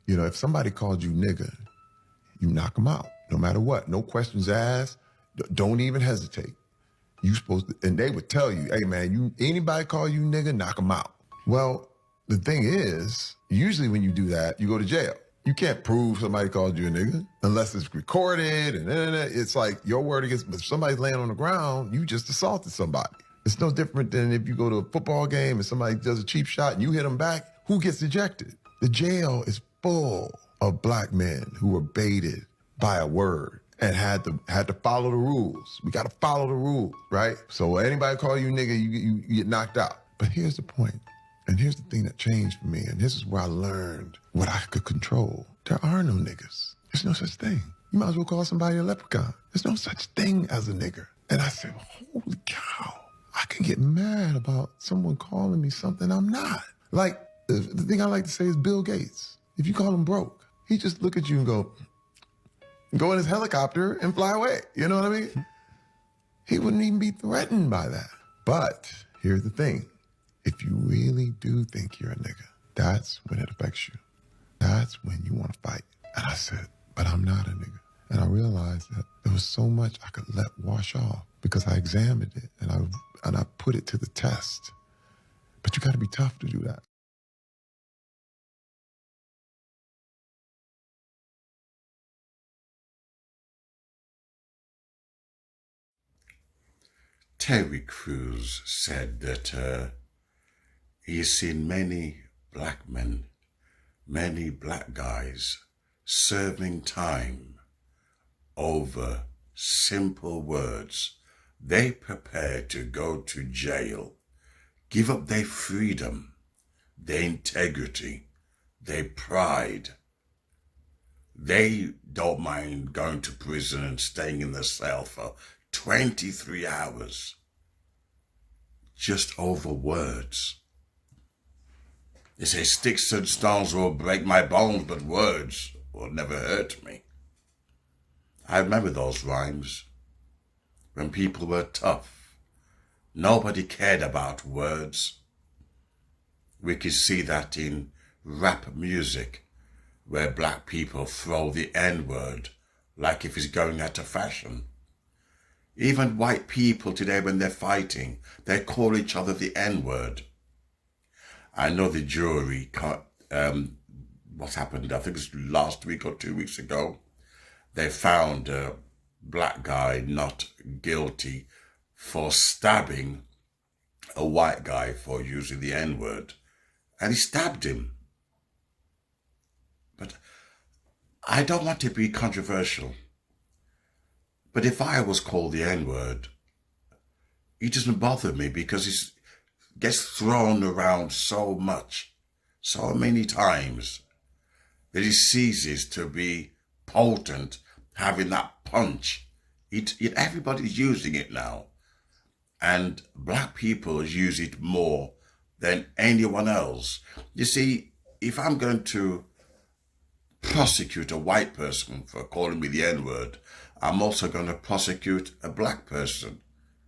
if somebody called you nigga, you knock them out, no matter what. No questions asked. Don't even hesitate. You supposed to, and they would tell you, hey man, anybody call you nigga, knock them out. Well, the thing is, usually when you do that, you go to jail. You can't prove somebody called you a nigga unless it's recorded and it's like your word against, but if somebody's laying on the ground, you just assaulted somebody. It's no different than if you go to a football game and somebody does a cheap shot and you hit them back, who gets ejected? The jail is full of black men who were baited by a word and had to follow the rules. We got to follow the rules, right? So anybody call you nigga, you get knocked out. But here's the point. And here's the thing that changed for me. And this is where I learned what I could control. There are no niggas. There's no such thing. You might as well call somebody a leprechaun. There's no such thing as a nigger. And I said, holy cow, I can get mad about someone calling me something I'm not. Like, the thing I like to say is Bill Gates. If you call him broke, he just look at you and go in his helicopter and fly away. You know what I mean? He wouldn't even be threatened by that. But here's the thing. If you really do think you're a nigga, that's when it affects you. That's when you want to fight. And I said, but I'm not a nigga. And I realized that there was so much I could let wash off because I examined it and I put it to the test. But you got to be tough to do that. Terry Crews said that he's seen many black men, many black guys serving time over simple words. They prepare to go to jail, give up their freedom, their integrity, their pride. They don't mind going to prison and staying in the cell for 23 hours just over words. They say sticks and stones will break my bones, but words will never hurt me. I remember those rhymes when people were tough. Nobody cared about words. We could see that in rap music, where black people throw the N-word like if it's going out of fashion. Even white people today, when they're fighting, they call each other the N-word. I know the jury, what happened, I think it was last week or 2 weeks ago, they found a black guy not guilty for stabbing a white guy for using the N-word. And he stabbed him. But I don't want to be controversial. But if I was called the N-word, it doesn't bother me because it gets thrown around so much, so many times, that it ceases to be potent, having that punch. Everybody's using it now. And black people use it more than anyone else. You see, if I'm going to prosecute a white person for calling me the N-word, I'm also going to prosecute a black person.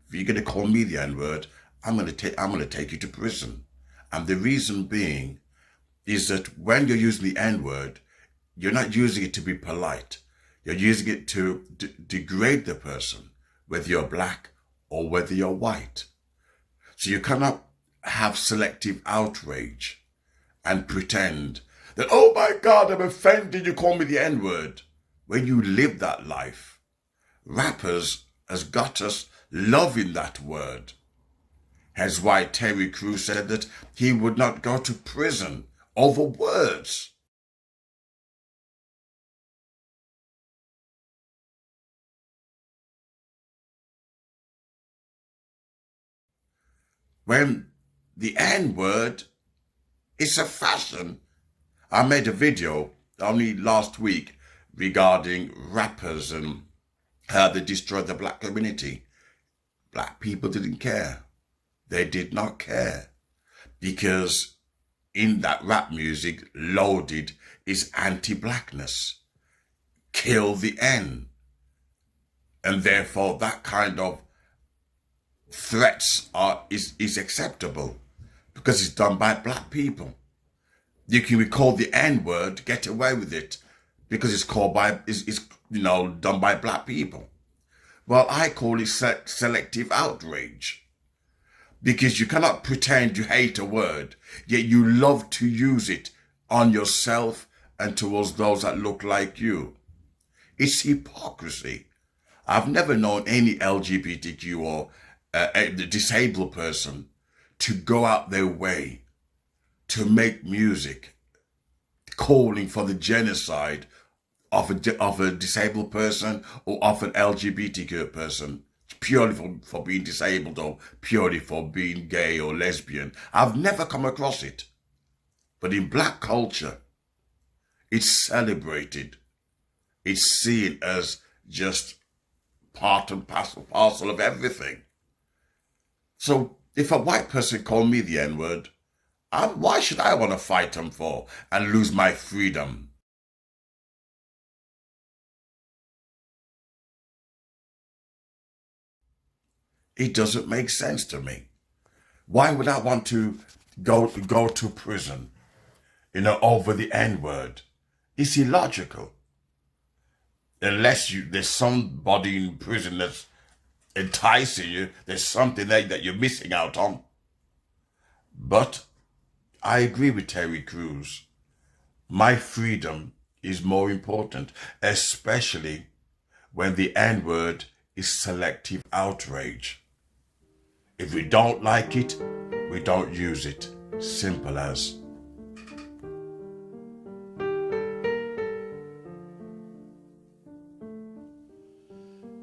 If you're going to call me the N-word, I'm going to take you to prison. And the reason being is that when you're using the N-word, you're not using it to be polite. You're using it to degrade the person, whether you're black or whether you're white. So you cannot have selective outrage and pretend that, oh my God, I'm offended, you call me the N-word. When you live that life, rappers has got us loving that word. Hence why Terry Crews said that he would not go to prison over words. When the N-word is a fashion. I made a video only last week regarding rappers and how they destroyed the black community. Black people didn't care. They did not care. Because in that rap music, loaded is anti-blackness. Kill the N. And therefore that kind of threats is acceptable because it's done by black people. You can be called the N-word, get away with it, because it's called by, it's done by black people. Well, I call it selective outrage, because you cannot pretend you hate a word, yet you love to use it on yourself and towards those that look like you. It's hypocrisy. I've never known any LGBTQ or disabled person to go out their way to make music calling for the genocide of a disabled person or of an LGBTQ person, purely for being disabled or purely for being gay or lesbian. I've never come across it. But in black culture, it's celebrated. It's seen as just part and parcel of everything. So if a white person called me the N-word, why should I want to fight them for and lose my freedom? It doesn't make sense to me. Why would I want to go to prison, over the N-word? It's illogical. Unless there's somebody in prison that's enticing you, there's something there that you're missing out on. But I agree with Terry Crews. My freedom is more important, especially when the N-word is selective outrage. If we don't like it, we don't use it. Simple as.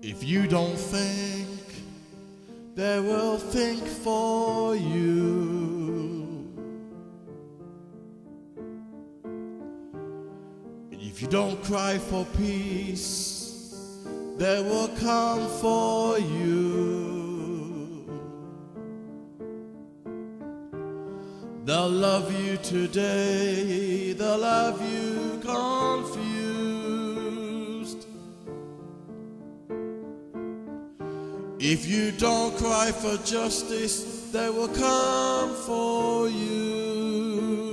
If you don't think, they will think for you. If you don't cry for peace, they will come for you. They'll love you today, they'll have you confused. If you don't cry for justice, they will come for you.